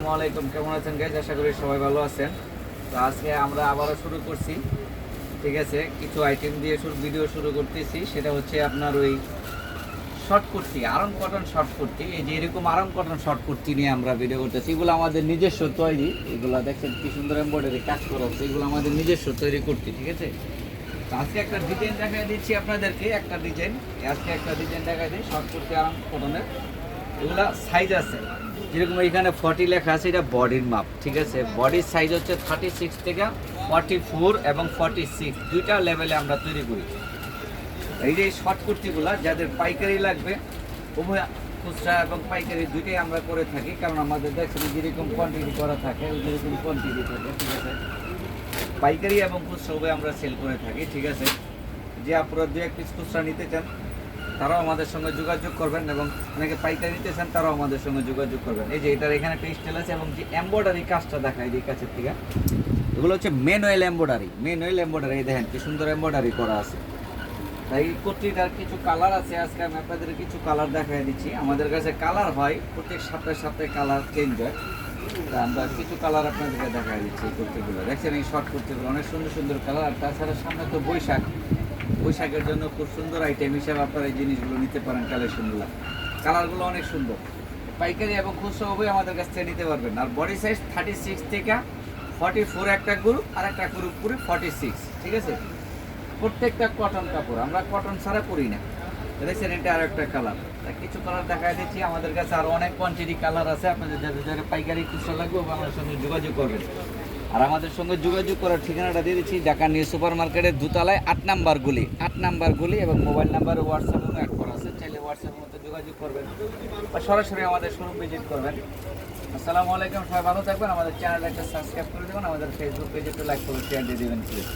আসসালামু আলাইকুম, কেমন আছেন গাইজ? আশা করি সবাই ভালো আছেন। তো আজকে আমরা আবারও শুরু করছি, ঠিক আছে, কিছু আইটেম দিয়ে ভিডিও শুরু করতেছি। সেটা হচ্ছে আপনার ওই শর্ট কুর্তি, আরাম কটন শর্ট কুর্তি। এই যে এরকম আরাম কটন শর্ট কুর্তি নিয়ে আমরা ভিডিও করতেছি। এগুলো আমাদের নিজস্ব তৈরি, এগুলো দেখছেন কি সুন্দর এমব্রয়ডারি কাজ করা হচ্ছে। এগুলো আমাদের নিজস্ব তৈরি কুর্তি, ঠিক আছে। তো আজকে একটা ডিজাইন দেখাই দিচ্ছি আপনাদেরকে, একটা ডিজাইন দেখাই দিই শর্ট কুর্তি আরাম কটনের। এগুলা সাইজ আছে, যেরকম এইখানে 40 লেখা আছে, এটা বডির মাপ, ঠিক আছে। বডির সাইজ হচ্ছে 36 থেকে 44 এবং 46, দুইটা লেভেলে আমরা তৈরি করি। এই যে শর্ট কুর্তিগুলা যাদের পাইকারি লাগবে, উভয় খুচরা এবং পাইকারি দুইটাই আমরা করে থাকি, কারণ আমাদের দেখছেন যেরকম কোয়ান্টিটি করা থাকে যেরকম কোয়ান্টিটি থাকে, ঠিক আছে। পাইকারি এবং খুচরা উভয় আমরা সেল করে থাকি, ঠিক আছে। যে আপনারা 2-1 পিস খুচরা নিতে চান তারাও আমাদের সঙ্গে যোগাযোগ করবেন, এবং অনেকে পাইকারি নিতে চান তারাও আমাদের সঙ্গে যোগাযোগ করবেন। এই যে এটার এখানে একটা স্টাইল আছে, এবং যে এমব্রয়ডারি কাজটা দেখায় এই কাছের থেকে, এগুলো হচ্ছে ম্যানুয়াল এমব্রয়ডারি। এই দেখেন কি সুন্দর এমব্রয়ডারি করা আছে। তাই কুর্তিটার কিছু কালার আছে, আজকে আমি আপনাদের কিছু কালার দেখাই দিচ্ছি। আমাদের কাছে কালার হয় প্রত্যেক সপ্তাহে কালার চেঞ্জ হয়। তা আমরা কিছু কালার আপনাদেরকে দেখাই দিচ্ছি। এই কুর্তিগুলো দেখছেন, এই শর্ট কুর্তিগুলো অনেক সুন্দর সুন্দর কালার। আর তাছাড়া সামনে তো বৈশাখের জন্য খুব সুন্দর আইটেম হিসাবে আপনারা এই জিনিসগুলো নিতে পারেন। কালেকশনগুলো, কালারগুলো অনেক সুন্দর। পাইকারি এবং খুচরা উভয় আমাদের কাছ থেকে নিতে পারবেন। আর বডি সাইজ 36 থেকে 44 একটা গ্রুপ, আর একটা গ্রুপ পুরো 46, ঠিক আছে। প্রত্যেকটা কটন কাপড়, আমরা কটন ছাড়া করি না। দেখছেন এটা আর একটা কালার। কিছু কালার দেখাই দিচ্ছি। আমাদের কাছে আরও অনেক কোয়ান্টিটি কালার আছে। আপনাদের যাদের পাইকারি খুচরা লাগবে আমাদের সঙ্গে যোগাযোগ করবেন। আর আমাদের সঙ্গে যোগাযোগ করার ঠিকানাটা দিয়ে দিচ্ছি, ঢাকা নিউ সুপার মার্কেটের দোতলায় 8 নাম্বার গুলি, এবং মোবাইল নাম্বারে হোয়াটসঅ্যাপও অ্যাড করা আছে। চাইলে হোয়াটসঅ্যাপের মধ্যে যোগাযোগ করবেন বা সরাসরি আমাদের শোরুম ভিজিট করবেন। আসসালামু আলাইকুম, সবাই ভালো থাকবেন। আমাদের চ্যানেলটা একটা সাবস্ক্রাইব করে দেবেন, আমাদের ফেসবুক পেজে একটু লাইক করে শেয়ার দিয়ে দেবেন প্লিজ।